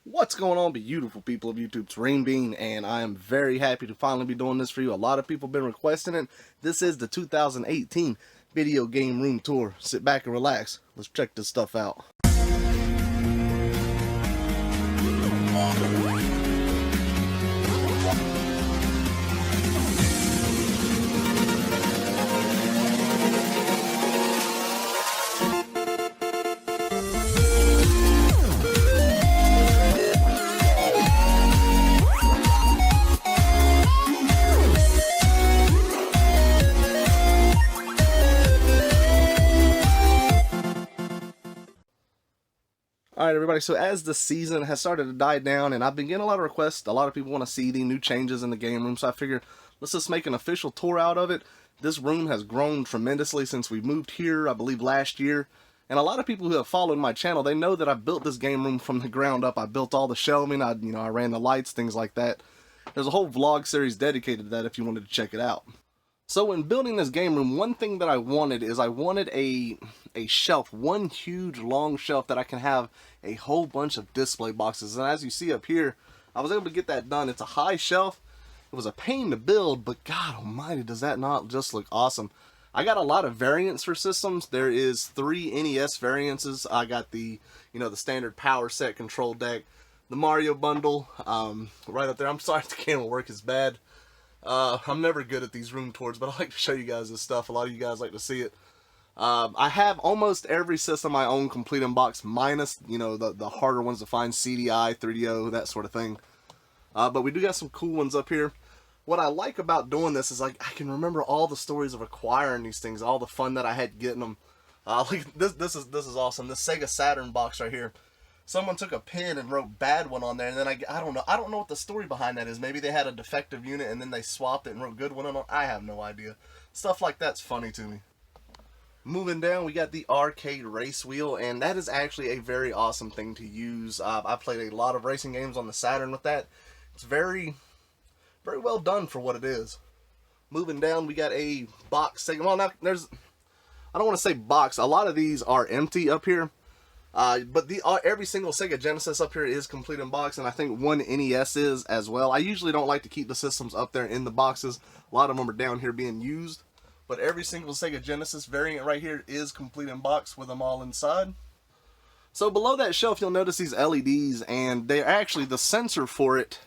What's going on, beautiful people of YouTube? It's Renebean, and I am very happy to finally be doing this for you. A lot of people have been requesting it. This is the 2018 video game room tour. Sit back and relax. Let's check this stuff out. Alright everybody, so as the season has started to die down, and I've been getting a lot of requests, a lot of people want to see the new changes in the game room, so I figured let's just make an official tour out of it. This room has grown tremendously since we moved here, I believe last year, and a lot of people who have followed my channel, they know that I built this game room from the ground up. I built all the shelving, I ran the lights, things like that. There's a whole vlog series dedicated to that if you wanted to check it out. So in building this game room, one thing that I wanted is a shelf, one huge long shelf that I can have a whole bunch of display boxes. And as you see up here, I was able to get that done. It's a high shelf. It was a pain to build, but God almighty, does that not just look awesome. I got a lot of variants for systems. There is 3 NES variances. I got the standard power set control deck, the Mario bundle, right up there. I'm sorry if the camera work is bad. I'm never good at these room tours, but I like to show you guys this stuff. A lot of you guys like to see it. I have almost every system I own complete in box, minus, the harder ones to find, CDI, 3DO, that sort of thing. But we do got some cool ones up here. What I like about doing this is I can remember all the stories of acquiring these things, all the fun that I had getting them. This is awesome. This Sega Saturn Box right here. Someone took a pen and wrote bad one on there, and then I don't know what the story behind that is. Maybe they had a defective unit and then they swapped it and wrote good one on it. I have no idea. Stuff like that's funny to me. Moving down, we got the arcade race wheel, and that is actually a very awesome thing to use. I played a lot of racing games on the Saturn with that. It's very, very well done for what it is. Moving down, we got a box. Well, now I don't want to say box. A lot of these are empty up here. But every single Sega Genesis up here is complete in box, and I think one NES is as well. I usually don't like to keep the systems up there in the boxes. A lot of them are down here being used. But every single Sega Genesis variant right here is complete in box with them all inside. So below that shelf, you'll notice these LEDs, and they're actually, the sensor for it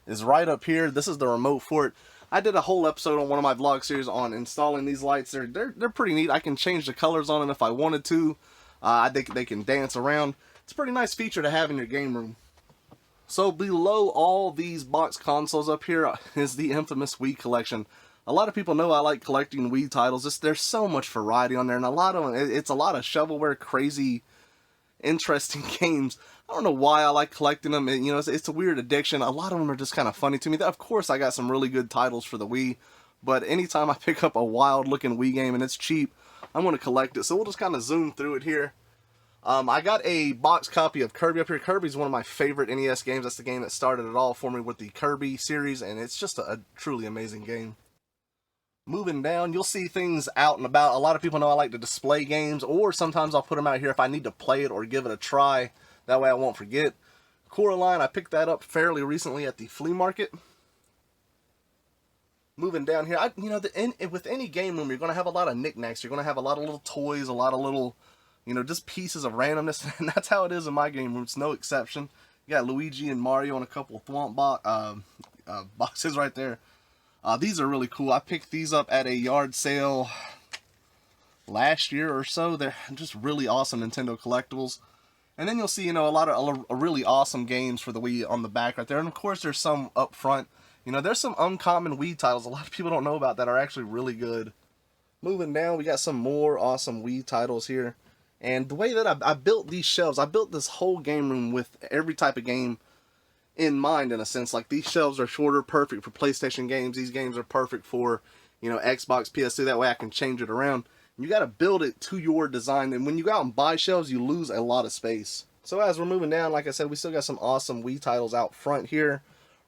is right up here. This is the remote for it. I did a whole episode on one of my vlog series on installing these lights. They're pretty neat. I can change the colors on them if I wanted to. They can dance around. It's a pretty nice feature to have in your game room. So below all these box consoles up here is the infamous Wii Collection. A lot of people know I like collecting Wii titles. There's so much variety on there, and a lot of them, it's a lot of shovelware, crazy, interesting games. I don't know why I like collecting them. It's a weird addiction. A lot of them are just kind of funny to me. Of course, I got some really good titles for the Wii, but anytime I pick up a wild-looking Wii game and it's cheap, I'm going to collect it. So we'll just kind of zoom through it here. I got a box copy of Kirby up here. Kirby's one of my favorite NES games. That's the game that started it all for me with the Kirby series, and it's just a truly amazing game. Moving down, you'll see things out and about. A lot of people know I like to display games, or sometimes I'll put them out here if I need to play it or give it a try. That way I won't forget. Coraline, I picked that up fairly recently at the flea market. Moving down here, with any game room, you're going to have a lot of knickknacks. You're going to have a lot of little toys, a lot of little, just pieces of randomness. And that's how it is in my game room. It's no exception. You got Luigi and Mario and a couple of Thwomp boxes right there. These are really cool. I picked these up at a yard sale last year or so. They're just really awesome Nintendo collectibles. And then you'll see, a lot of really awesome games for the Wii on the back right there. And of course, there's some up front. There's some uncommon Wii titles a lot of people don't know about that are actually really good. Moving down, we got some more awesome Wii titles here. And the way that I built these shelves, I built this whole game room with every type of game in mind, in a sense. Like, these shelves are shorter, perfect for PlayStation games. These games are perfect for, Xbox, PS2. That way I can change it around. You got to build it to your design. And when you go out and buy shelves, you lose a lot of space. So as we're moving down, like I said, we still got some awesome Wii titles out front here.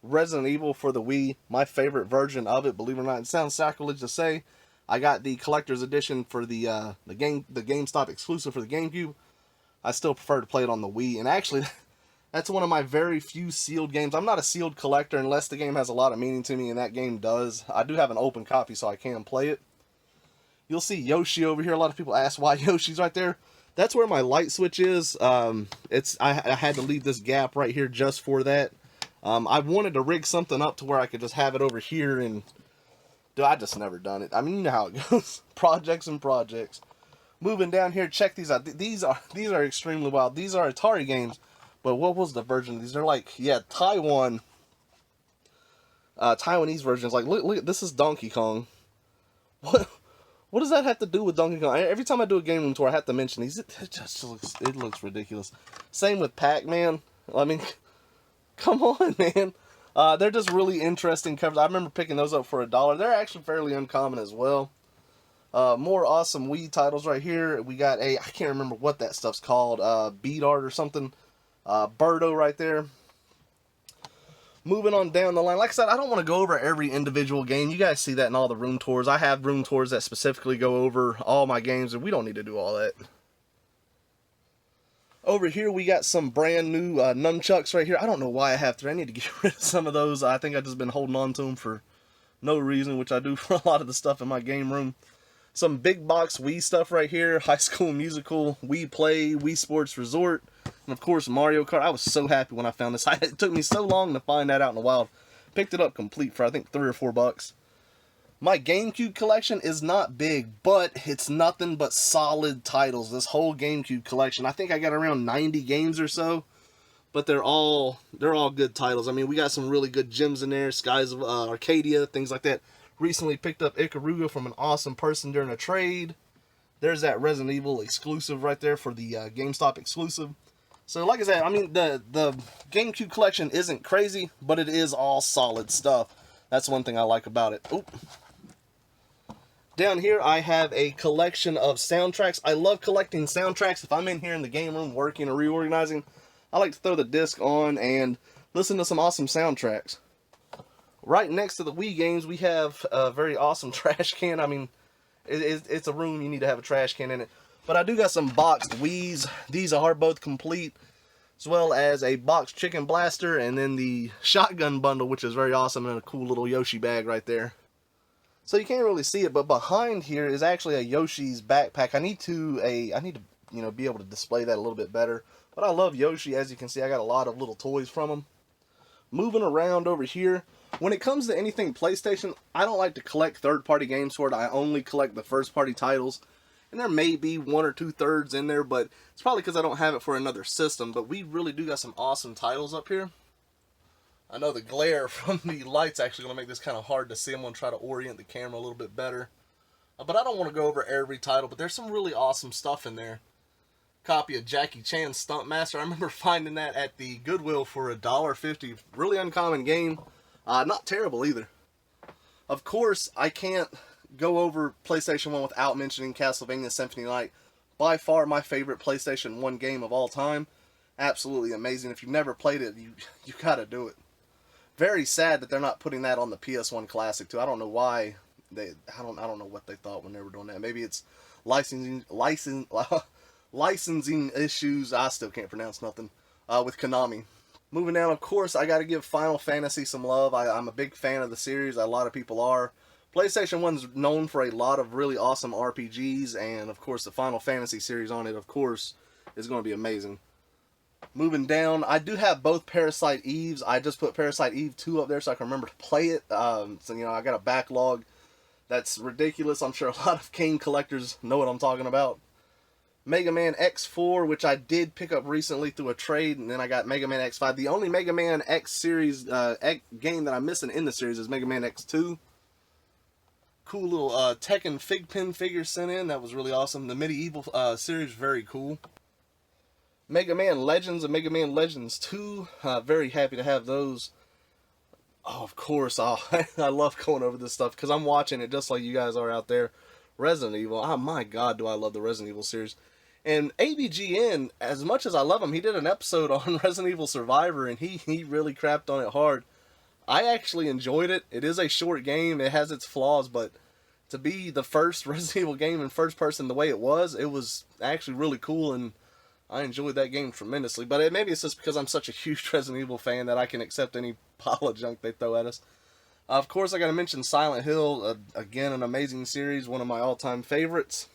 Resident Evil for the Wii, my favorite version of it, believe it or not. It sounds sacrilege to say. I got the collector's edition for the GameStop exclusive for the GameCube. I still prefer to play it on the Wii, and actually, That's one of my very few sealed games. I'm not a sealed collector unless the game has a lot of meaning to me, and that game does. I do have an open copy, so I can play it. You'll see Yoshi over here. A lot of people ask why Yoshi's right there. That's where my light switch is. I had to leave this gap right here just for that. I wanted to rig something up to where I could just have it over here, and dude, I just never done it. I mean, you know how it goes. Projects and projects. Moving down here, check these out. These are extremely wild. These are Atari games, but what was the version of these? They're like, yeah, Taiwanese versions. Like, look, this is Donkey Kong. What does that have to do with Donkey Kong? Every time I do a game room tour, I have to mention these. It looks ridiculous. Same with Pac-Man. I mean, come on, man. They're just really interesting covers. I remember picking those up for $1. They're actually fairly uncommon as well. More awesome Wii titles right here. We got I can't remember what that stuff's called. Beat Art or something. Birdo right there. Moving on down the line. Like I said, I don't want to go over every individual game. You guys see that in all the room tours. I have room tours that specifically go over all my games, and we don't need to do all that. Over here, we got some brand new nunchucks right here. I don't know why I have to. I need to get rid of some of those. I think I've just been holding on to them for no reason, which I do for a lot of the stuff in my game room. Some big box Wii stuff right here. High School Musical, Wii Play, Wii Sports Resort, and of course Mario Kart. I was so happy when I found this. It took me so long to find that out in the wild. Picked it up complete for I think $3 or $4. My Gamecube collection is not big, but it's nothing but solid titles. This whole Gamecube collection. I think I got around 90 games or so, but they're all good titles. I mean, we got some really good gems in there. Skies of Arcadia, things like that. Recently picked up Ikaruga from an awesome person during a trade. There's that Resident Evil exclusive right there for the GameStop exclusive. So like I said, I mean, the GameCube collection isn't crazy, but it is all solid stuff. That's one thing I like about it. Oop. Down here, I have a collection of soundtracks. I love collecting soundtracks. If I'm in here in the game room working or reorganizing, I like to throw the disc on and listen to some awesome soundtracks. Right next to the Wii games, we have a very awesome trash can. I mean, it's a room, you need to have a trash can in it. But I do got some boxed Wiis. These are both complete, as well as a boxed Chicken Blaster, and then the shotgun bundle, which is very awesome, and a cool little Yoshi bag right there. So you can't really see it, but behind here is actually a Yoshi's backpack. I need to be able to display that a little bit better. But I love Yoshi. As you can see, I got a lot of little toys from him. Moving around over here, when it comes to anything PlayStation, I don't like to collect third-party games for it. I only collect the first-party titles. And there may be 1 or 2/3 in there, but it's probably because I don't have it for another system. But we really do got some awesome titles up here. I know the glare from the light's actually going to make this kind of hard to see. I'm going to try to orient the camera a little bit better. But I don't want to go over every title, but there's some really awesome stuff in there. Copy of Jackie Chan's Stuntmaster. I remember finding that at the Goodwill for $1.50. Really uncommon game. Not terrible either. Of course, I can't go over PlayStation 1 without mentioning Castlevania Symphony Night. By far my favorite PlayStation 1 game of all time. Absolutely amazing. If you've never played it, you gotta do it. Very sad that they're not putting that on the PS1 Classic too. I don't know why I don't know what they thought when they were doing that. Maybe it's licensing issues. I still can't pronounce nothing with Konami. Moving down, of course, I got to give Final Fantasy some love. I'm a big fan of the series. A lot of people are. PlayStation 1's known for a lot of really awesome RPGs, and of course the Final Fantasy series on it, of course, is going to be amazing. Moving down, I do have both Parasite Eves. I just put Parasite Eve 2 up there so I can remember to play it. So, I got a backlog that's ridiculous. I'm sure a lot of game collectors know what I'm talking about. Mega Man X4, which I did pick up recently through a trade, and then I got Mega Man X5. The only Mega Man X series game that I'm missing in the series is Mega Man X2. Cool little Tekken Figpin figure sent in. That was really awesome. The Medieval series, very cool. Mega Man Legends and Mega Man Legends 2. Very happy to have those. Oh, of course. Oh, I love going over this stuff because I'm watching it just like you guys are out there. Resident Evil. Oh, my God, do I love the Resident Evil series. And AVGN, as much as I love him, he did an episode on Resident Evil Survivor, and he really crapped on it hard. I actually enjoyed it. It is a short game. It has its flaws, but to be the first Resident Evil game in first person the way it was actually really cool, and I enjoyed that game tremendously, but maybe it's just because I'm such a huge Resident Evil fan that I can accept any pile of junk they throw at us. Of course, I got to mention Silent Hill, again, an amazing series, one of my all-time favorites.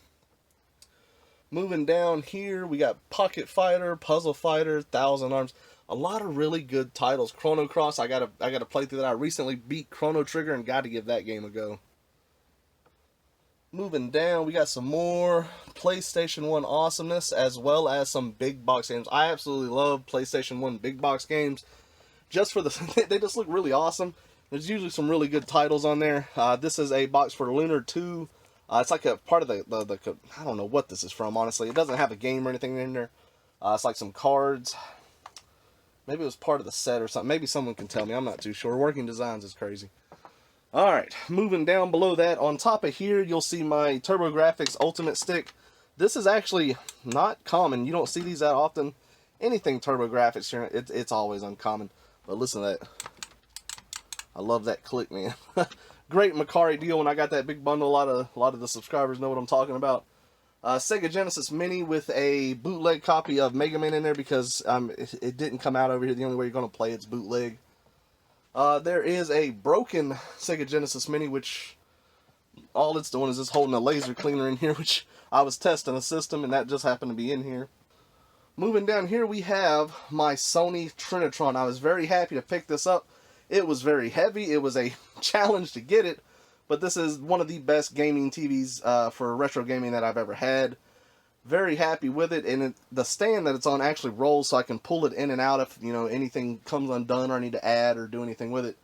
Moving down here, we got Pocket Fighter, Puzzle Fighter, Thousand Arms. A lot of really good titles. Chrono Cross, I gotta play through that. I recently beat Chrono Trigger and got to give that game a go. Moving down, we got some more PlayStation 1 awesomeness, as well as some big box games. I absolutely love PlayStation 1 big box games. Just for the, they just look really awesome. There's usually some really good titles on there. This is a box for Lunar 2. It's like a part of the I don't know what this is from, honestly. It doesn't have a game or anything in there. It's like some cards. Maybe it was part of the set or something. Maybe someone can tell me. I'm not too sure. Working Designs is crazy. Alright, moving down below that. On top of here, you'll see my TurboGrafx Ultimate Stick. This is actually not common. You don't see these that often. Anything TurboGrafx here, it's always uncommon. But listen to that. I love that click, man. Great Macari deal when I got that big bundle. A lot of the subscribers know what I'm talking about. Sega Genesis Mini with a bootleg copy of Mega Man in there because it didn't come out over here. The only way you're going to play it's bootleg. There is a broken Sega Genesis Mini, which all it's doing is just holding a laser cleaner in here, which I was testing a system and that just happened to be in here. Moving down here, we have my Sony Trinitron. I was very happy to pick this up. It was very heavy. It was a challenge to get it, but this is one of the best gaming TVs for retro gaming that I've ever had. Very happy with it, and the stand that it's on actually rolls, so I can pull it in and out if, you know, anything comes undone or I need to add or do anything with it.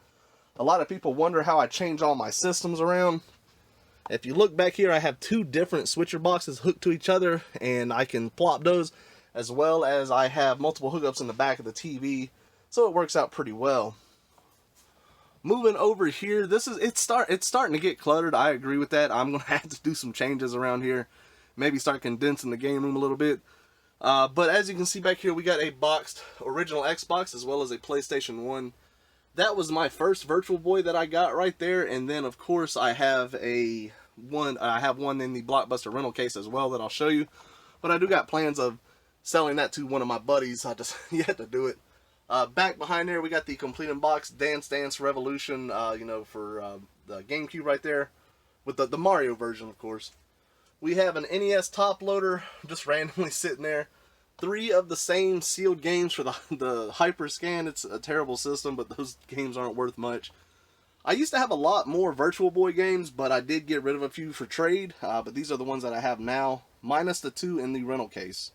A lot of people wonder how I change all my systems around. If you look back here, I have two different switcher boxes hooked to each other, and I can plop those, as well as I have multiple hookups in the back of the TV, so it works out pretty well. Moving over here, it's starting to get cluttered. I agree with that. I'm gonna have to do some changes around here. Maybe start condensing the game room a little bit. But as you can see back here, we got a boxed original Xbox as well as a PlayStation 1. That was my first Virtual Boy that I got right there, and then of course I have one in the Blockbuster rental case as well that I'll show you. But I do got plans of selling that to one of my buddies. I just yet to do it. Back behind there, we got the complete in box Dance Dance Revolution, you know, for the GameCube right there, with the Mario version, of course. We have an NES top loader just randomly sitting there. 3 of the same sealed games for the Hyper Scan. It's a terrible system, but those games aren't worth much. I used to have a lot more Virtual Boy games, but I did get rid of a few for trade. But these are the ones that I have now, minus the 2 in the rental case.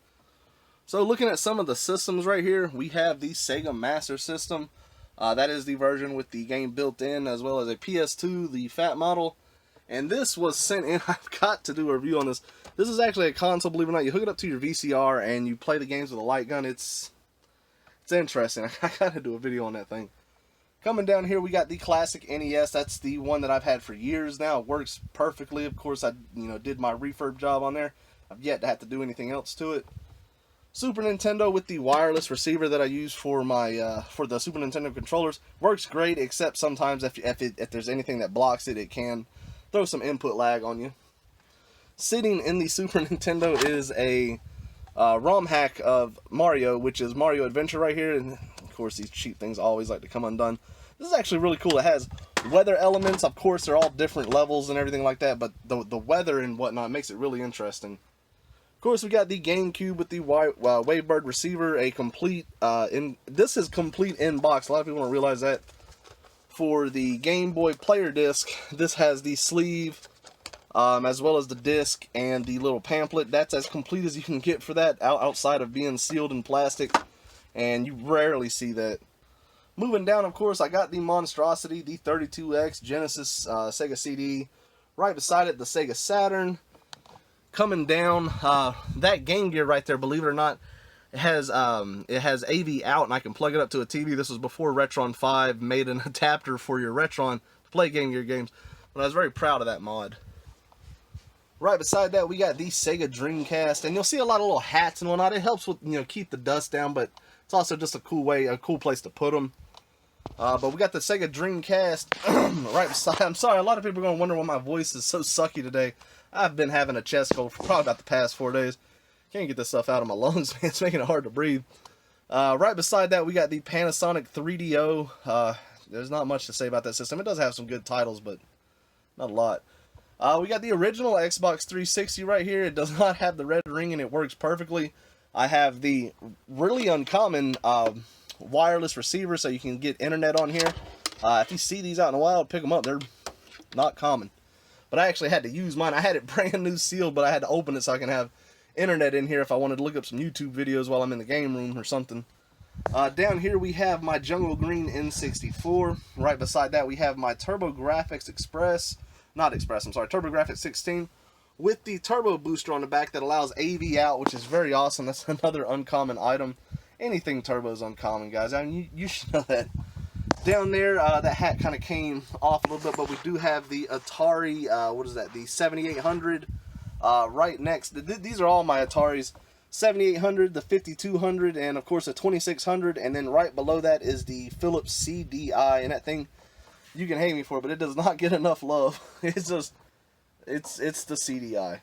So looking at some of the systems right here, we have the Sega Master System. That is the version with the game built in, as well as a PS2, the fat model. And this was sent in. I've got to do a review on this. This is actually a console, believe it or not. You hook it up to your VCR and you play the games with a light gun. It's interesting. I got to do a video on that thing. Coming down here, we got the classic NES. That's the one that I've had for years now. It works perfectly. Of course, I did my refurb job on there. I've yet to have to do anything else to it. Super Nintendo with the wireless receiver that I use for my for the Super Nintendo controllers. Works great, except sometimes if there's anything that blocks it, it can throw some input lag on you. Sitting in the Super Nintendo is a ROM hack of Mario, which is Mario Adventure right here. And of course, these cheap things always like to come undone. This is actually really cool. It has weather elements. Of course, they're all different levels and everything like that, but the weather and whatnot makes it really interesting. Of course, we got the GameCube with the Wavebird receiver, a complete, this is complete in box. A lot of people don't realize that. For the Game Boy Player disc, this has the sleeve, as well as the disc and the little pamphlet. That's as complete as you can get for that, outside of being sealed in plastic, and you rarely see that. Moving down, of course, I got the monstrosity, the 32X Genesis Sega Cd. Right beside it, the Sega Saturn. Coming down, that Game Gear right there, believe it or not, it has AV out, and I can plug it up to a TV. This was before Retron 5 made an adapter for your Retron to play Game Gear games, but I was very proud of that mod. Right beside that, we got the Sega Dreamcast, and you'll see a lot of little hats and whatnot. It helps with, keep the dust down, but it's also just a cool place to put them. But we got the Sega Dreamcast right beside. I'm sorry, a lot of people are going to wonder why my voice is so sucky today. I've been having a chest cold for probably about the past 4 days. Can't get this stuff out of my lungs, man. It's making it hard to breathe. Right beside that, we got the Panasonic 3DO. There's not much to say about that system. It does have some good titles, but not a lot. We got the original Xbox 360 right here. It does not have the red ring, and it works perfectly. I have the really uncommon wireless receiver, so you can get internet on here. If you see these out in the wild, pick them up. They're not common. But I actually had to use mine. I had it brand new sealed, but I had to open it so I can have internet in here if I wanted to look up some YouTube videos while I'm in the game room or something. Down here we have my Jungle Green N64. Right beside that we have my TurboGrafx TurboGrafx 16 with the turbo booster on the back that allows AV out, which is very awesome. That's another uncommon item. Anything turbo is uncommon, guys. I mean, you should know that. Down there, that hat kind of came off a little bit, but we do have the Atari, the 7800 right next. These are all my Ataris. 7800, the 5200, and of course the 2600, and then right below that is the Philips CDI, and that thing, you can hate me for it, but it does not get enough love. It's just, it's the CDI.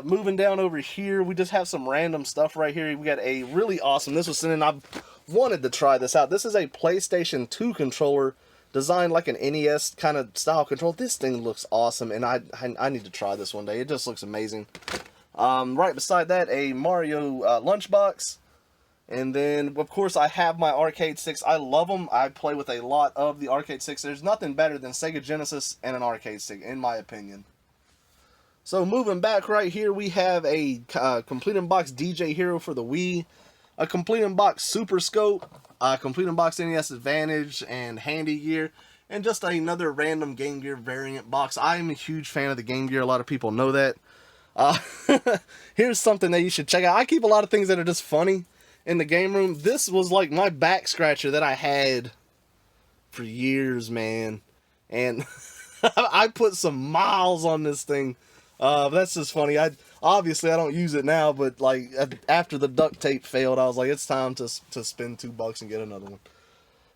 Moving down over here, we just have some random stuff right here. We got a really awesome, this was something I've wanted to try this out. This is a PlayStation 2 controller designed like an NES kind of style control. This thing looks awesome, and I need to try this one day. It just looks amazing. Right beside that, a Mario lunchbox. And then, of course, I have my arcade sticks. I love them. I play with a lot of the arcade sticks. There's nothing better than Sega Genesis and an arcade stick, in my opinion. So, moving back right here, we have a Complete in Box DJ Hero for the Wii, a Complete in Box Super Scope, a Complete in Box NES Advantage and Handy Gear, and just another random Game Gear variant box. I'm a huge fan of the Game Gear. A lot of people know that. Here's something that you should check out. I keep a lot of things that are just funny in the game room. This was like my back scratcher that I had for years, man. And I put some miles on this thing. That's just funny. Obviously I don't use it now, but like after the duct tape failed, I was like, it's time to spend $2 and get another one.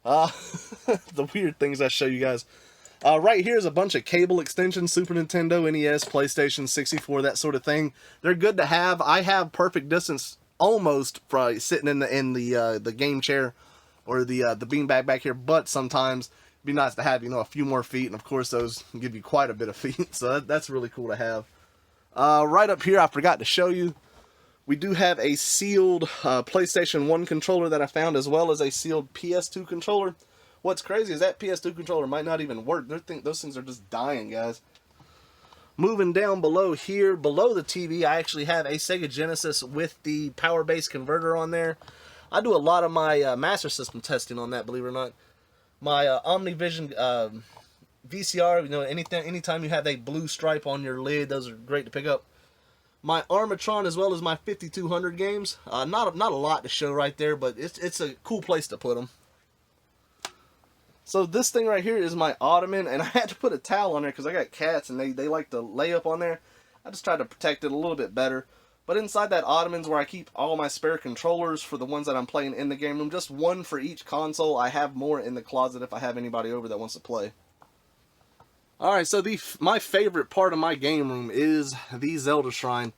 The weird things I show you guys. Right here is a bunch of cable extensions, Super Nintendo, NES, PlayStation, 64, that sort of thing. They're good to have. I have perfect distance almost for sitting in the game chair or the beanbag back here, but sometimes it'd be nice to have, a few more feet, and of course those give you quite a bit of feet, so that's really cool to have. Right up here, I forgot to show you, we do have a sealed PlayStation 1 controller that I found, as well as a sealed PS2 controller. What's crazy is that PS2 controller might not even work. Those things are just dying, guys. Moving down below here, below the TV, I actually have a Sega Genesis with the power base converter on there. I do a lot of my Master System testing on that, believe it or not. My OmniVision VCR, anytime you have a blue stripe on your lid, those are great to pick up. My Armatron, as well as my 5200 games. Not a lot to show right there, but it's a cool place to put them. So this thing right here is my ottoman, and I had to put a towel on there because I got cats and they like to lay up on there. I just tried to protect it a little bit better. But inside that ottoman's where I keep all my spare controllers for the ones that I'm playing in the game room. Just one for each console. I have more in the closet if I have anybody over that wants to play. Alright, so my favorite part of my game room is the Zelda Shrine.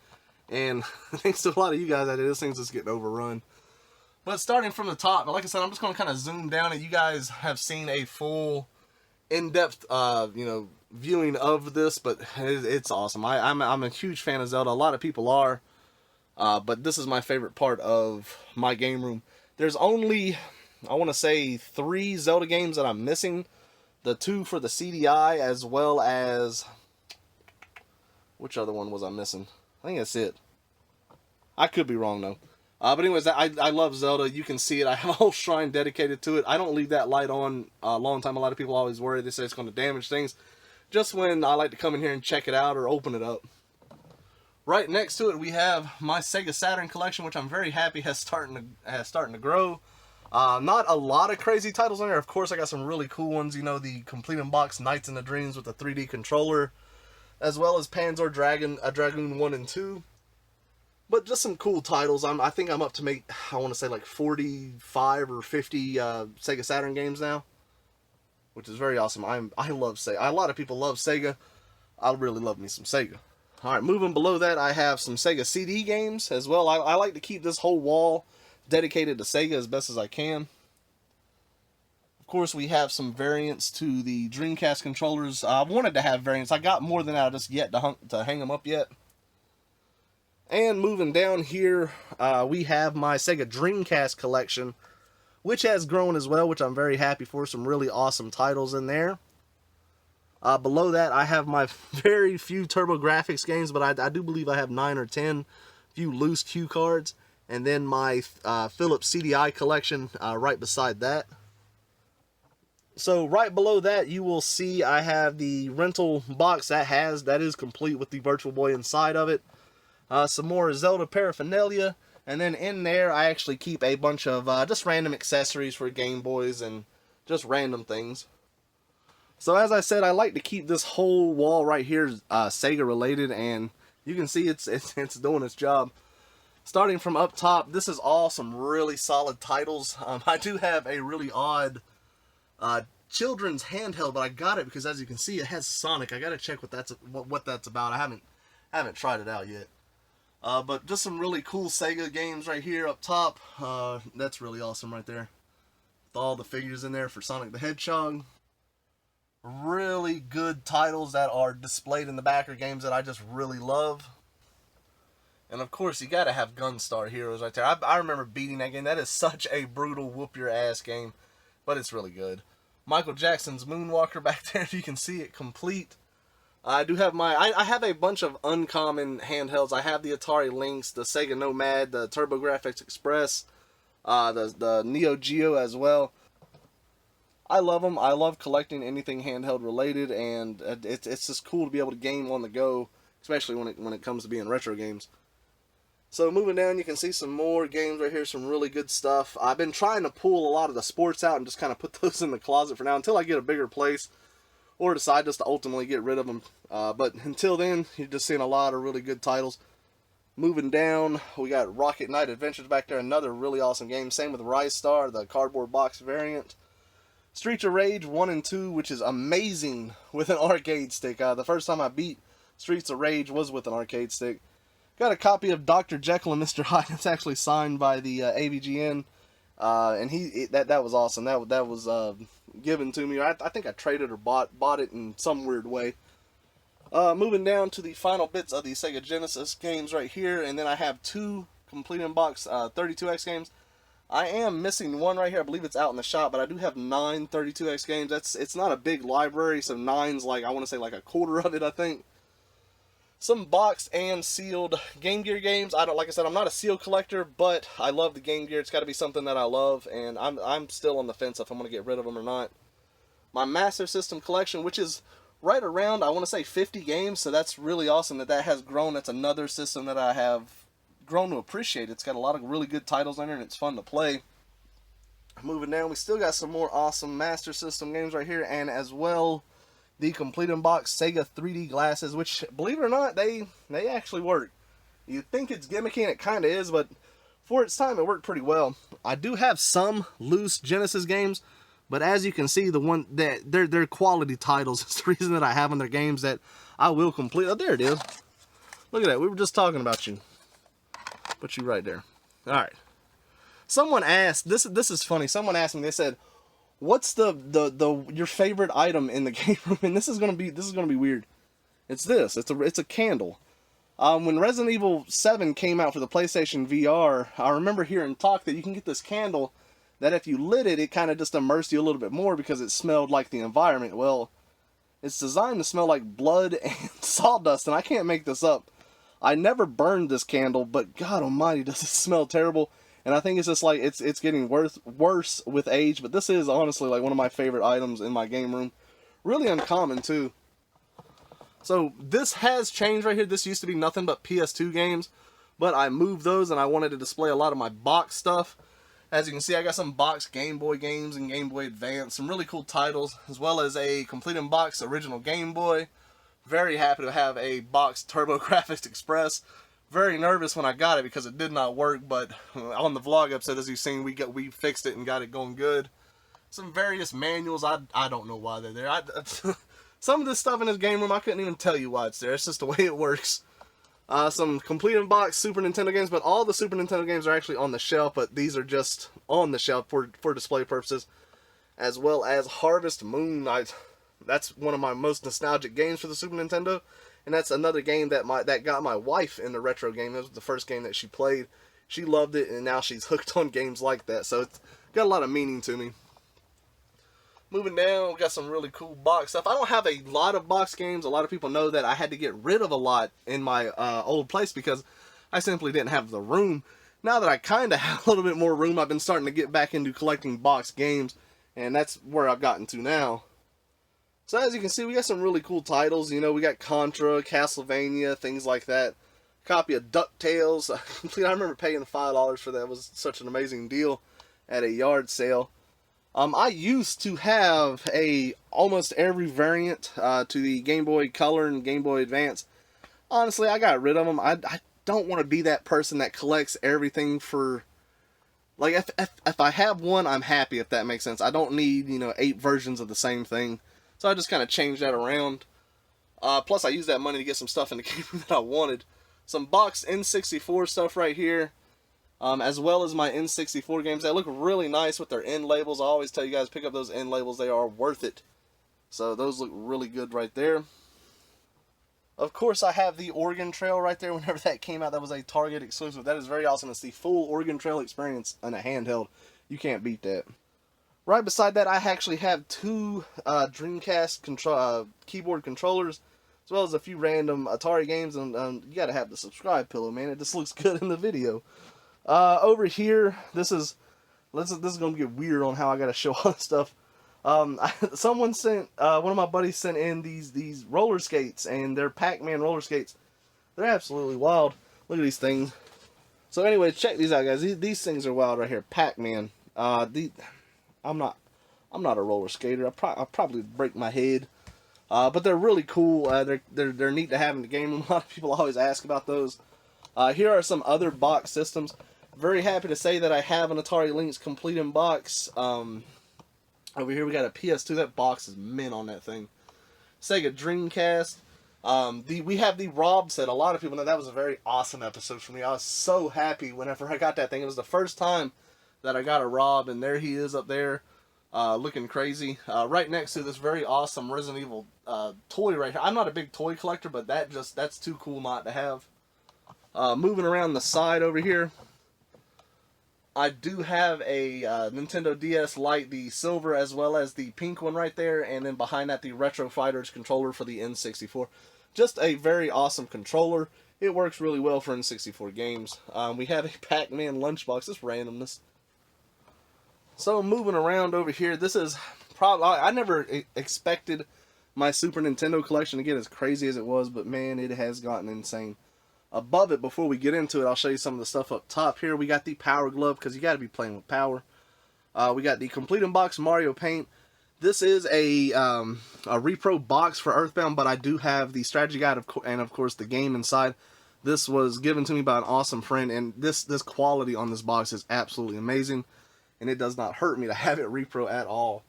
And thanks to a lot of you guys, this thing's just getting overrun. But starting from the top, like I said, I'm just going to kind of zoom down, and you guys have seen a full, in-depth, viewing of this, but it's awesome. I'm a huge fan of Zelda. A lot of people are, but this is my favorite part of my game room. There's only, I want to say, 3 Zelda games that I'm missing. The 2 for the CDI, as well as, which other one was I missing? I think that's it. I could be wrong, though. But anyways, I love Zelda. You can see it. I have a whole shrine dedicated to it. I don't leave that light on a long time. A lot of people always worry. They say it's going to damage things. Just when I like to come in here and check it out or open it up. Right next to it, we have my Sega Saturn collection, which I'm very happy has starting to grow. Not a lot of crazy titles on there. Of course, I got some really cool ones. The Complete in Box Nights in the Dreams with the 3D controller, as well as Panzer Dragoon 1 and 2. But just some cool titles. I think I'm up to I want to say like 45 or 50 Sega Saturn games now, which is very awesome. I love Sega. A lot of people love Sega. I really love me some Sega. Alright, moving below that, I have some Sega Cd games as well. I like to keep this whole wall dedicated to Sega as best as I can. Of course, we have some variants to the Dreamcast controllers. I wanted to have variants. I got more than that, I just yet to hang them up yet. And moving down here, we have my Sega Dreamcast collection, which has grown as well, which I'm very happy for. Some really awesome titles in there. Below that, I have my very few TurboGrafx games, but I do believe I have 9 or 10 few loose cue cards. And then my Philips CDI collection right beside that. So right below that, you will see I have the rental box that is complete with the Virtual Boy inside of it. Some more Zelda paraphernalia. And then in there, I actually keep a bunch of just random accessories for Game Boys and just random things. So as I said, I like to keep this whole wall right here Sega related, and you can see it's doing its job. Starting from up top, this is all some really solid titles. I do have a really odd children's handheld, but I got it because as you can see, it has Sonic. I gotta check what that's about. I haven't tried it out yet. But just some really cool Sega games right here up top. That's really awesome right there. With all the figures in there for Sonic the Hedgehog. Really good titles that are displayed in the back are games that I just really love. And of course, you gotta have Gunstar Heroes right there. I remember beating that game. That is such a brutal whoop your ass game, but it's really good. Michael Jackson's Moonwalker back there, if you can see it complete. I do have I have a bunch of uncommon handhelds. I have the Atari Lynx, the Sega Nomad, the TurboGrafx Express, the Neo Geo as well. I love them. I love collecting anything handheld related, and it's just cool to be able to game on the go, especially when it comes to being retro games. So moving down, you can see some more games right here, some really good stuff. I've been trying to pull a lot of the sports out and just kind of put those in the closet for now until I get a bigger place or decide just to ultimately get rid of them. But until then, you're just seeing a lot of really good titles. Moving down, we got Rocket Knight Adventures back there, another really awesome game. Same with Rise Star, the cardboard box variant. Streets of Rage 1 and 2, which is amazing with an arcade stick. The first time I beat Streets of Rage was with an arcade stick. Got a copy of Dr. Jekyll and Mr. Hyde. It's actually signed by the AVGN, and that was awesome. That was given to me. I think I traded or bought it in some weird way. Moving down to the final bits of the Sega Genesis games right here, and then I have 2 complete in box 32X games. I am missing one right here. I believe it's out in the shop, but I do have 9 32X games. It's not a big library, so 9's like, I want to say like a quarter of it, I think. Some boxed and sealed Game Gear games. Like I said, I'm not a seal collector, but I love the Game Gear. It's got to be something that I love, and I'm still on the fence if I'm going to get rid of them or not. My Master System collection, which is right around, I want to say 50 games, so that's really awesome that has grown. That's another system that I have grown to appreciate. It's got a lot of really good titles on it, and it's fun to play. Moving down, we still got some more awesome Master System games right here, and as well the complete in box Sega 3D glasses, which, believe it or not, they actually work. You think it's gimmicky, and it kind of is, but for its time, it worked pretty well. I do have some loose Genesis games, but as you can see, the one that they're quality titles. It's the reason that I have on their games that I will complete. Oh, there it is. Look at that. We were just talking about you. Put you right there. All right. Someone asked. This is funny. Someone asked me. They said, "What's your favorite item in the game room?" And this is gonna be weird. It's this. It's a candle. When Resident Evil 7 came out for the PlayStation VR, I remember hearing talk that you can get this candle that if you lit it, it kind of just immersed you a little bit more because it smelled like the environment. Well, it's designed to smell like blood and sawdust, and I can't make this up. I never burned this candle, but God almighty, does it smell terrible. And I think it's just like, it's getting worse with age, but this is honestly like one of my favorite items in my game room. Really uncommon too. So this has changed right here. This used to be nothing but PS2 games, but I moved those and I wanted to display a lot of my box stuff. As you can see, I got some boxed Game Boy games and Game Boy Advance, some really cool titles, as well as a complete in box original Game Boy. Very happy to have a boxed TurboGrafx Express. Very nervous when I got it because it did not work, but on the vlog episode, as you've seen, we fixed it and got it going good. Some various manuals. I don't know why they're there. Some of this stuff in this game room, I couldn't even tell you why it's there. It's just the way it works. Some complete in box Super Nintendo games, but all the Super Nintendo games are actually on the shelf, but these are just on the shelf for display purposes, as well as Harvest Moon. That's one of my most nostalgic games for the Super Nintendo, and that's another game that got my wife into retro game. It was the first game that she played. She loved it, and now she's hooked on games like that, so it's got a lot of meaning to me. Moving down, we got some really cool box stuff. I don't have a lot of box games. A lot of people know that I had to get rid of a lot in my old place because I simply didn't have the room. Now that I kind of have a little bit more room, I've been starting to get back into collecting box games, and that's where I've gotten to now. So as you can see, we got some really cool titles. You know, we got Contra, Castlevania, things like that. Copy of DuckTales. I remember paying $5 for that. It was such an amazing deal at a yard sale. I used to have almost every variant to the Game Boy Color and Game Boy Advance. Honestly, I got rid of them. I don't want to be that person that collects everything for... Like, if I have one, I'm happy, if that makes sense. I don't need, 8 versions of the same thing. So I just kind of changed that around. Plus, I used that money to get some stuff in the game that I wanted. Some box N64 stuff right here. As well as my N64 games. They look really nice with their end labels. I always tell you guys, pick up those end labels. They are worth it. So those look really good right there. Of course, I have the Oregon Trail right there. Whenever that came out, that was a Target exclusive. That is very awesome. It's the full Oregon Trail experience in a handheld. You can't beat that. Right beside that, I actually have 2 Dreamcast keyboard controllers, as well as a few random Atari games. And you gotta have the subscribe pillow, man. It just looks good in the video. Over here, this is gonna get weird on how I gotta show all this stuff. Someone sent, one of my buddies sent in these roller skates, and they're Pac-Man roller skates. They're absolutely wild. Look at these things. So anyway, check these out, guys. These things are wild right here. Pac-Man. I'm not a roller skater. I'll probably break my head. But they're really cool. They're neat to have in the game room. A lot of people always ask about those. Here are some other box systems. Very happy to say that I have an Atari Lynx complete in box. Over here we got a PS2. That box is mint on that thing. Sega Dreamcast. We have the Rob set. A lot of people know that was a very awesome episode for me. I was so happy whenever I got that thing. It was the first time that I got a Rob, and there he is up there, looking crazy. Right next to this very awesome Resident Evil toy right here. I'm not a big toy collector, but that's too cool not to have. Moving around the side over here, I do have a Nintendo DS Lite, the silver as well as the pink one right there, and then behind that the Retro Fighters controller for the N64. Just a very awesome controller. It works really well for N64 games. We have a Pac-Man lunchbox. This randomness. So moving around over here, this is probably, I never expected my Super Nintendo collection to get as crazy as it was, but man, it has gotten insane. Above it, before we get into it, I'll show you some of the stuff up top here. We got the Power Glove, because you got to be playing with power. We got the Complete in Box Mario Paint. This is a repro box for Earthbound, but I do have the strategy guide and of course the game inside. This was given to me by an awesome friend, and this quality on this box is absolutely amazing, and it does not hurt me to have it repro at all.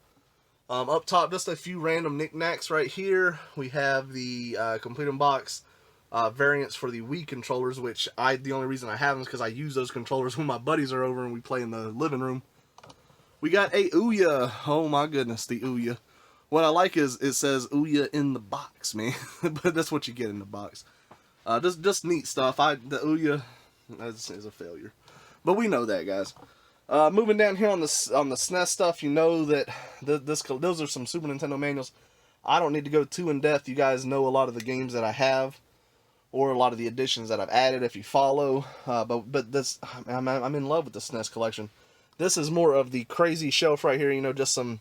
Up top, just a few random knickknacks right here. We have the Complete in Box variants for the Wii controllers, which the only reason I have them is because I use those controllers when my buddies are over and we play in the living room. We got a Ouya. Oh my goodness, the Ouya. What I like is it says Ouya in the box, man. But that's what you get in the box. Just neat stuff. The Ouya is a failure, but we know that, guys. Moving down here on the SNES stuff, you know that those are some Super Nintendo manuals. I don't need to go too in depth. You guys know a lot of the games that I have, or a lot of the additions that I've added if you follow. But this, I'm in love with the SNES collection. This is more of the crazy shelf right here. You know, just some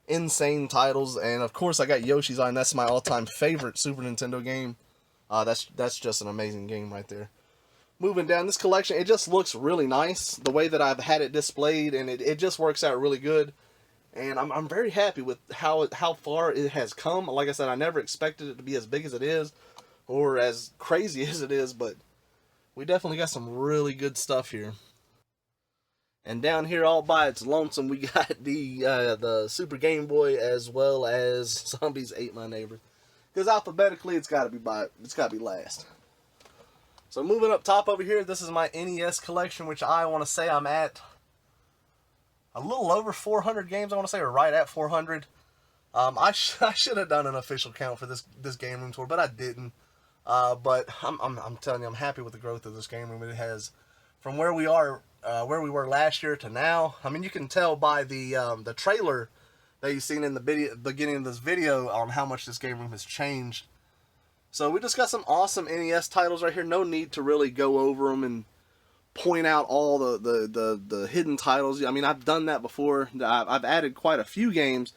insane titles, and of course I got Yoshi's Island. That's my all-time favorite Super Nintendo game. That's just an amazing game right there. Moving down this collection, it just looks really nice the way that I've had it displayed, and it just works out really good. And I'm very happy with how far it has come. Like I said, I never expected it to be as big as it is, or as crazy as it is, but we definitely got some really good stuff here. And down here all by its lonesome, we got the Super Game Boy as well as Zombies Ate My Neighbor. Because alphabetically, it's got to be last. So moving up top over here, this is my NES collection, which I want to say I'm at a little over 400 games, I want to say, or right at 400. I should have done an official count for this game room tour, but I didn't. But I'm telling you, I'm happy with the growth of this game room. It has, from where we were last year to now. I mean, you can tell by the trailer that you've seen in the beginning of this video on how much this game room has changed. So we just got some awesome NES titles right here. No need to really go over them and point out all the hidden titles. I mean, I've done that before. I've added quite a few games,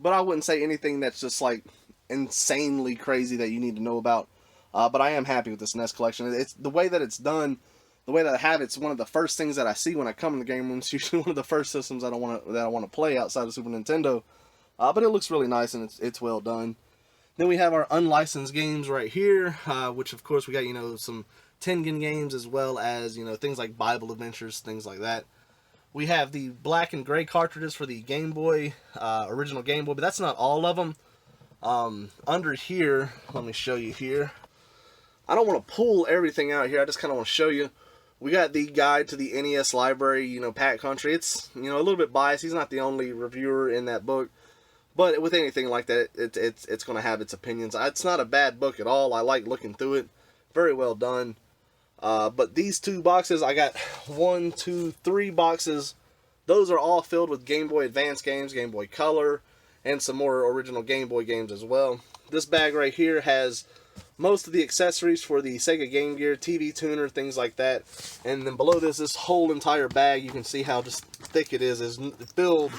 but I wouldn't say anything that's just like insanely crazy that you need to know about. But I am happy with this Nes collection. It's the way that it's done, the way that I have it. It's one of the first things that I see when I come in the game room. It's usually one of the first systems that I want to play outside of Super Nintendo. But it looks really nice and it's well done. Then we have our unlicensed games right here, which of course we got, you know, some Tengen games as well as, you know, things like Bible Adventures, things like that. We have the black and gray cartridges for the Game Boy, original Game Boy, but that's not all of them. Under here, let me show you here. I don't want to pull everything out here, I just kind of want to show you. We got the guide to the NES library, you know, Pat Country. It's, you know, a little bit biased. He's not the only reviewer in that book. But with anything like that, it's going to have its opinions. It's not a bad book at all. I like looking through it. Very well done. But these two boxes, I got 1, 2, 3 boxes. Those are all filled with Game Boy Advance games, Game Boy Color, and some more original Game Boy games as well. This bag right here has most of the accessories for the Sega Game Gear, TV tuner, things like that. And then below this whole entire bag, you can see how just thick it is filled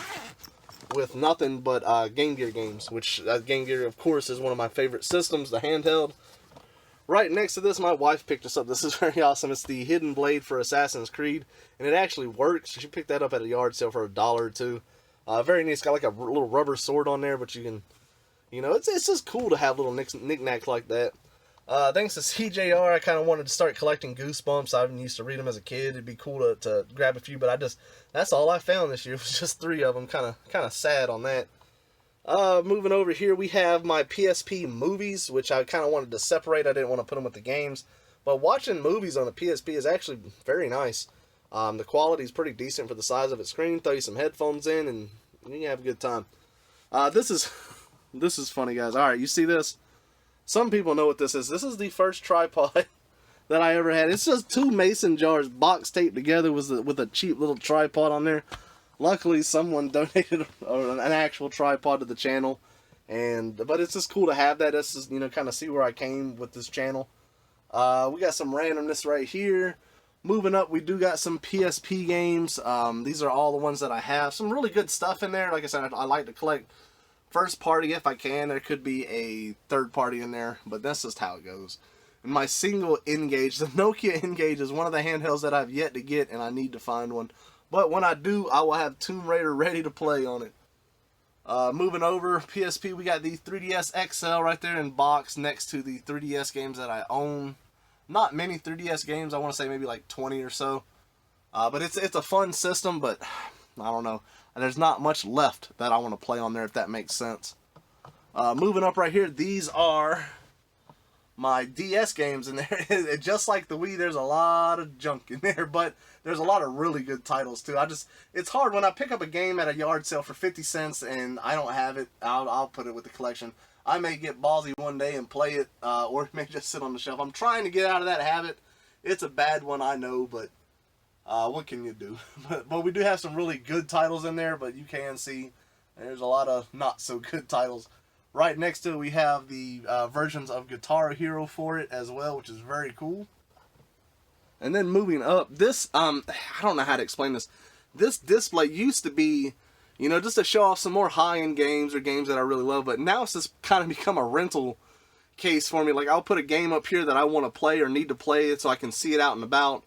with nothing but Game Gear games, which Game Gear, of course, is one of my favorite systems, the handheld. Right next to this, my wife picked this up. This is very awesome. It's the Hidden Blade for Assassin's Creed, and it actually works. She picked that up at a yard sale for $1 or $2. Very neat. It's got like a little rubber sword on there, but you can, you know, it's just cool to have little knickknacks like that. Thanks to CJR, I kind of wanted to start collecting Goosebumps. I used to read them as a kid. It'd be cool to grab a few, but that's all I found this year. It was just 3 of them. Kind of sad on that. Moving over here, we have my PSP movies, which I kind of wanted to separate. I didn't want to put them with the games. But watching movies on the PSP is actually very nice. The quality is pretty decent for the size of its screen. Throw you some headphones in, and you can have a good time. This is funny, guys. All right, you see this? Some people know what this is. This is the first tripod that I ever had. It's just 2 mason jars box taped together with a cheap little tripod on there. Luckily, someone donated an actual tripod to the channel, but it's just cool to have that. This is, you know, kind of see where I came with this channel. We got some randomness right here. Moving up, we do got some PSP games. These are all the ones that I have. Some really good stuff in there. Like I said, I like to collect first party if I can. There could be a third party in there, but that's just how it goes. And my single N-Gage, the Nokia N-Gage, is one of the handhelds that I've yet to get, and I need to find one. But when I do, I will have Tomb Raider ready to play on it. Moving over, PSP, we got the 3DS XL right there in box next to the 3DS games that I own. Not many 3DS games, I want to say maybe like 20 or so. But it's a fun system, but I don't know. There's not much left that I want to play on there, if that makes sense. Moving up right here, these are my DS games in there. Just like the Wii, there's a lot of junk in there, but there's a lot of really good titles too. It's hard when I pick up a game at a yard sale for 50 cents and I don't have it. I'll put it with the collection. I may get ballsy one day and play it, or it may just sit on the shelf. I'm trying to get out of that habit. It's a bad one, I know, but what can you do? But we do have some really good titles in there, but you can see there's a lot of not so good titles. Right next to it, we have the versions of Guitar Hero for it as well, which is very cool. And then moving up, this, I don't know how to explain this. This display used to be, you know, just to show off some more high-end games or games that I really love, but now it's just kind of become a rental case for me. Like, I'll put a game up here that I want to play or need to play it so I can see it out and about.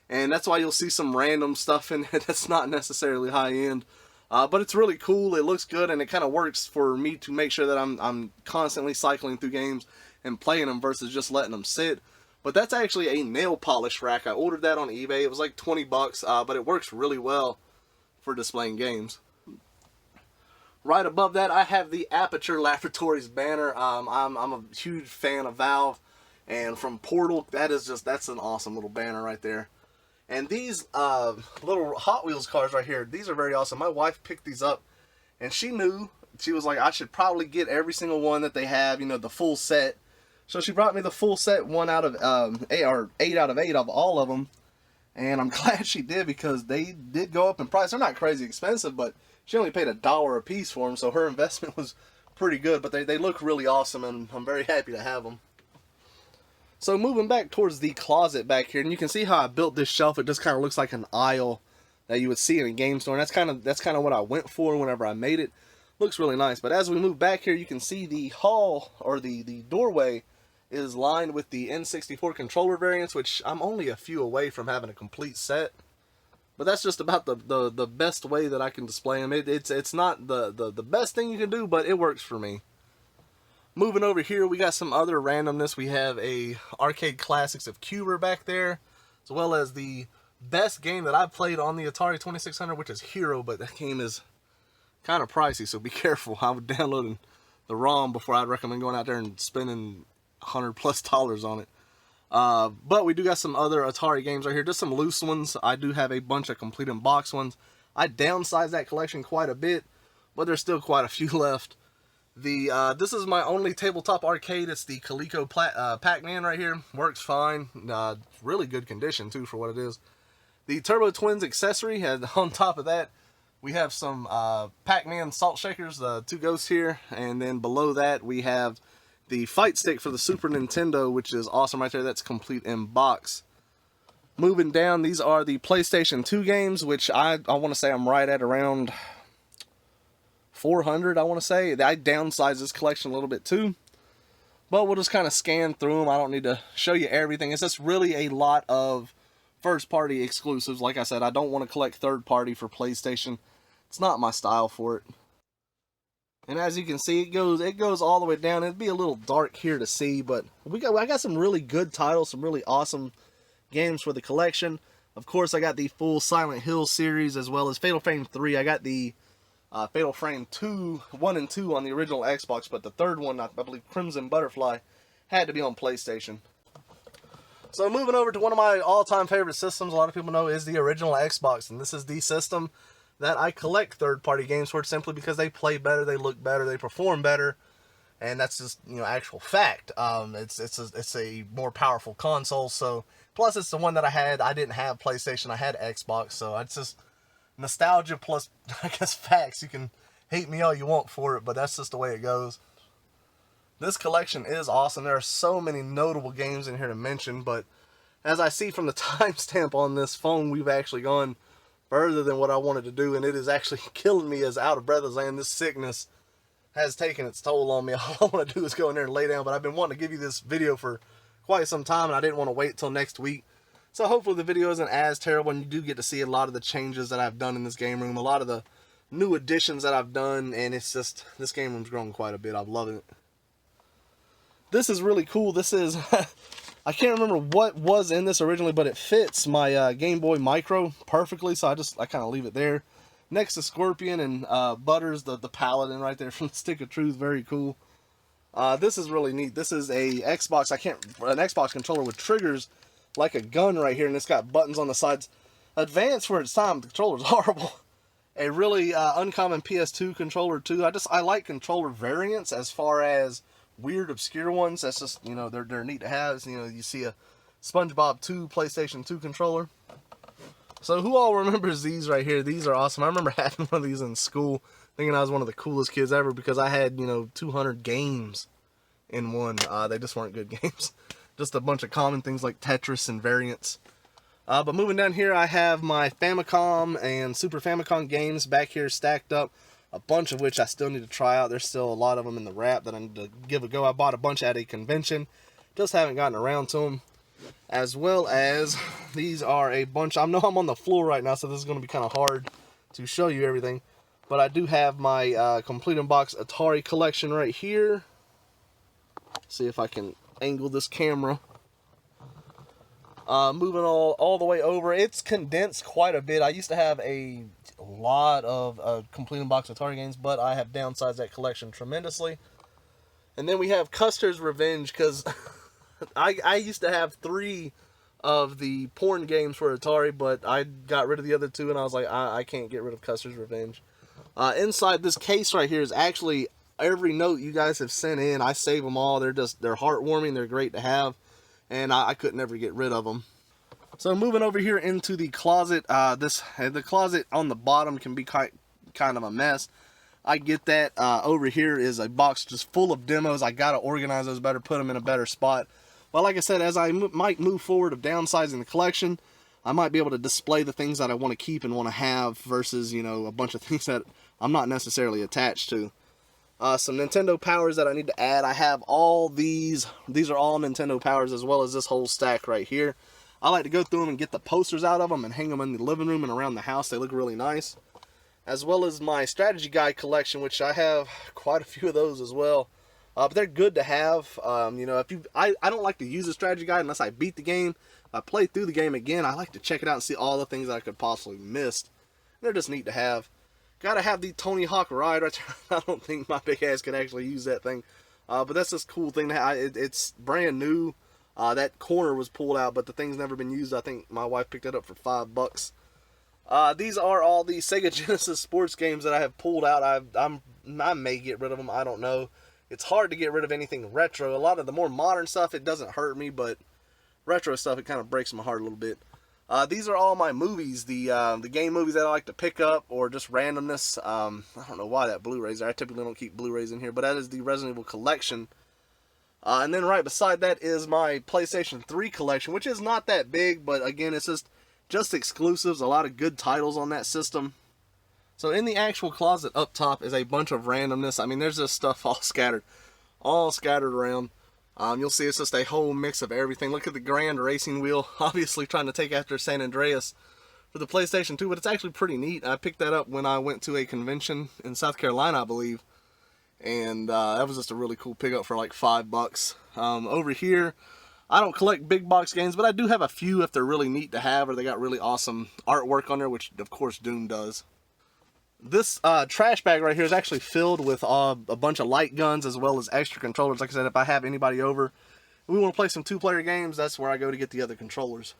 And that's why you'll see some random stuff in there that's not necessarily high-end. But it's really cool, it looks good, and it kind of works for me to make sure that I'm constantly cycling through games and playing them versus just letting them sit. But that's actually a nail polish rack. I ordered that on eBay. It was like 20 bucks, but it works really well for displaying games. Right above that, I have the Aperture Laboratories banner. I'm a huge fan of Valve. And from Portal, that's an awesome little banner right there. And these little Hot Wheels cars right here, these are very awesome. My wife picked these up, and she was like, I should probably get every single one that they have, you know, the full set. So she brought me the full set, 8 out of 8 of all of them. And I'm glad she did, because they did go up in price. They're not crazy expensive, but she only paid $1 a piece for them, so her investment was pretty good. But they look really awesome, and I'm very happy to have them. So moving back towards the closet back here, and you can see how I built this shelf. It just kind of looks like an aisle that you would see in a game store, and that's kind of what I went for whenever I made it. Looks really nice. But as we move back here, you can see the hall, or the doorway, is lined with the N64 controller variants, which I'm only a few away from having a complete set. But that's just about the best way that I can display them. It's not the best thing you can do, but it works for me. Moving over here, we got some other randomness. We have a arcade classics of Cuber back there, as well as the best game that I played on the Atari 2600, which is Hero, but that game is kind of pricey, so be careful. I would download the ROM before I'd recommend going out there and spending $100+ on it. But we do got some other Atari games right here, just some loose ones. I do have a bunch of complete in box ones. I downsized that collection quite a bit, but there's still quite a few left. This is my only tabletop arcade. It's the Kaliko Pac-Man right here. Works fine. Really good condition too for what it is. The Turbo Twins accessory, and on top of that, we have some Pac-Man salt shakers, the 2 ghosts here, and then below that we have the fight stick for the Super Nintendo, which is awesome right there. That's complete in box. Moving down, these are the PlayStation 2 games, which I want to say I'm right at around 400, I want to say. I downsized this collection a little bit too, but we'll just kind of scan through them. I don't need to show you everything. It's just really a lot of first-party exclusives. Like I said, I don't want to collect third-party for PlayStation. It's not my style for it. And as you can see, it goes all the way down. It'd be a little dark here to see, but I got some really good titles, some really awesome games for the collection. Of course, I got the full Silent Hill series, as well as Fatal Frame 3. I got the Fatal Frame 1 and 2 on the original Xbox, but the third one, I believe Crimson Butterfly, had to be on PlayStation. So moving over to one of my all-time favorite systems, a lot of people know, is the original Xbox, and this is the system that I collect third-party games for, simply because they play better, they look better, they perform better, and that's just, you know, actual fact. It's a more powerful console, so plus it's the one that I had. I didn't have PlayStation, I had Xbox, so it's just nostalgia plus, I guess, facts. You can hate me all you want for it, but that's just the way it goes. This collection is awesome. There are so many notable games in here to mention, but as I see from the timestamp on this phone, we've actually gone further than what I wanted to do, and it is actually killing me as out of breath as I am. This sickness has taken its toll on me. All I want to do is go in there and lay down, but I've been wanting to give you this video for quite some time, and I didn't want to wait till next week. So hopefully the video isn't as terrible, and you do get to see a lot of the changes that I've done in this game room, a lot of the new additions that I've done, and it's just, this game room's grown quite a bit. I'm loving it. This is really cool. This is, I can't remember what was in this originally, but it fits my Game Boy Micro perfectly, so I kind of leave it there. Next to Scorpion and Butters, the Paladin right there from the Stick of Truth. Very cool. This is really neat. This is a Xbox, an Xbox controller with triggers like a gun right here, and it's got buttons on the sides. Advanced for its time, the controller's horrible. A really uncommon PS2 controller too. I like controller variants as far as weird, obscure ones. That's just, you know, they're neat to have. You know, you see a SpongeBob 2 PlayStation 2 controller. So who all remembers these right here? These are awesome. I remember having one of these in school, thinking I was one of the coolest kids ever because I had, you know, 200 games in one. They just weren't good games. Just a bunch of common things like Tetris and variants. But moving down here, I have my Famicom and Super Famicom games back here stacked up. A bunch of which I still need to try out. There's still a lot of them in the wrap that I need to give a go. I bought a bunch at a convention. Just haven't gotten around to them. As well as, these are a bunch. I know I'm on the floor right now, so this is going to be kind of hard to show you everything. But I do have my complete in box Atari collection right here. See if I can angle this camera. Moving all the way over. It's condensed quite a bit. I used to have a lot of complete in box Atari games, but I have downsized that collection tremendously. And then we have Custer's Revenge, because I used to have 3 of the porn games for Atari, but I got rid of the other 2, and I was like, I can't get rid of Custer's Revenge. Inside this case right here is actually every note you guys have sent in. I save them all. They're heartwarming. They're great to have, and I couldn't ever get rid of them. So moving over here into the closet, the closet on the bottom can be kind of a mess. I get that. Over here is a box just full of demos. I gotta organize those better, put them in a better spot. But like I said, as I might move forward of downsizing the collection, I might be able to display the things that I want to keep and want to have versus, you know, a bunch of things that I'm not necessarily attached to. Some Nintendo powers that I need to add. I have all these. These are all Nintendo powers, as well as this whole stack right here. I like to go through them and get the posters out of them and hang them in the living room and around the house. They look really nice. As well as my strategy guide collection, which I have quite a few of those as well. But they're good to have. You know, I don't like to use a strategy guide unless I beat the game. If I play through the game again, I like to check it out and see all the things that I could possibly miss. They're just neat to have. Gotta have the Tony Hawk ride right there. I don't think my big ass could actually use that thing. But that's just a cool thing to have. It's brand new. That corner was pulled out, but the thing's never been used. I think my wife picked it up for $5. These are all the Sega Genesis sports games that I have pulled out. I may get rid of them. I don't know. It's hard to get rid of anything retro. A lot of the more modern stuff, it doesn't hurt me, but retro stuff, it kind of breaks my heart a little bit. These are all my movies, the game movies that I like to pick up, or just randomness. I don't know why that Blu-ray's there. I typically don't keep Blu-rays in here, but that is the Resident Evil Collection. And then right beside that is my PlayStation 3 collection, which is not that big, but again, it's just exclusives, a lot of good titles on that system. So in the actual closet up top is a bunch of randomness. I mean, there's just stuff all scattered around. You'll see it's just a whole mix of everything. Look at the Grand Racing Wheel, obviously trying to take after San Andreas for the PlayStation 2, but it's actually pretty neat. I picked that up when I went to a convention in South Carolina, I believe. And that was just a really cool pickup for like $5. Over here, I don't collect big box games, but I do have a few if they're really neat to have, or they got really awesome artwork on there, which of course Doom does. This trash bag right here is actually filled with a bunch of light guns as well as extra controllers. Like I said, if I have anybody over and we want to play some 2-player games, that's where I go to get the other controllers.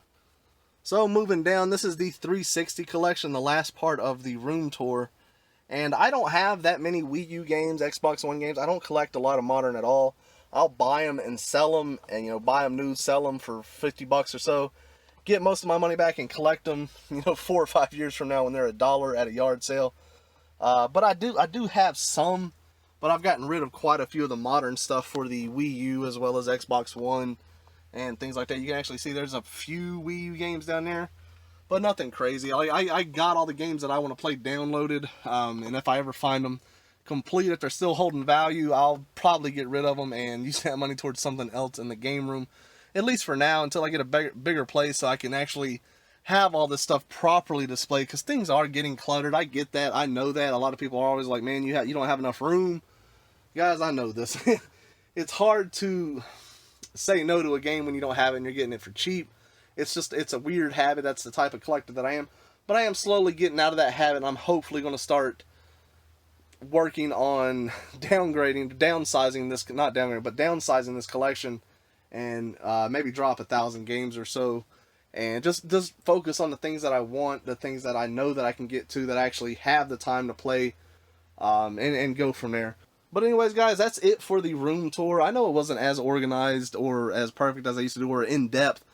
So moving down, this is the 360 collection, the last part of the room tour. And I don't have that many Wii U games, Xbox One games. I don't collect a lot of modern at all. I'll buy them and sell them, and, you know, buy them new, sell them for $50 or so. Get most of my money back and collect them, you know, 4 or 5 years from now when they're $1 at a yard sale. But I do have some, but I've gotten rid of quite a few of the modern stuff for the Wii U as well as Xbox One and things like that. You can actually see there's a few Wii U games down there, but nothing crazy. I got all the games that I want to play downloaded, and if I ever find them complete, if they're still holding value, I'll probably get rid of them and use that money towards something else in the game room, at least for now, until I get a bigger place so I can actually have all this stuff properly displayed, because things are getting cluttered. I get that. I know that. A lot of people are always like, man, you don't have enough room. Guys, I know this. It's hard to say no to a game when you don't have it and you're getting it for cheap. It's a weird habit. That's the type of collector that I am. But I am slowly getting out of that habit, and I'm hopefully going to start working on downsizing this collection, and maybe drop 1,000 games or so, and just focus on the things that I want, the things that I know that I can get to, that I actually have the time to play, and go from there. But anyways, guys, that's it for the room tour. I know it wasn't as organized or as perfect as I used to do, or in depth,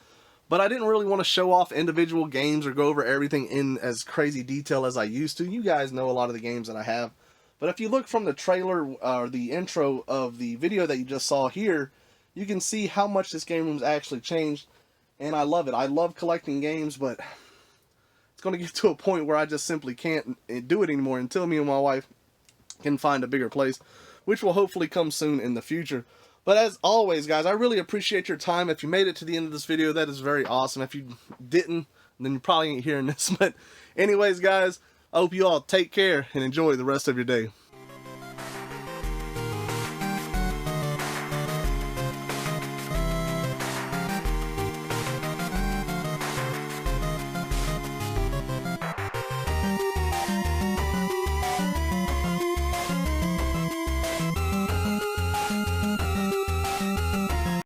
but I didn't really want to show off individual games or go over everything in as crazy detail as I used to. You guys know a lot of the games that I have. But if you look from the trailer or the intro of the video that you just saw here, you can see how much this game room's actually changed. And I love it. I love collecting games, but it's going to get to a point where I just simply can't do it anymore until me and my wife can find a bigger place, which will hopefully come soon in the future. But as always, guys, I really appreciate your time. If you made it to the end of this video, that is very awesome. If you didn't, then you probably ain't hearing this. But anyways, guys, I hope you all take care and enjoy the rest of your day.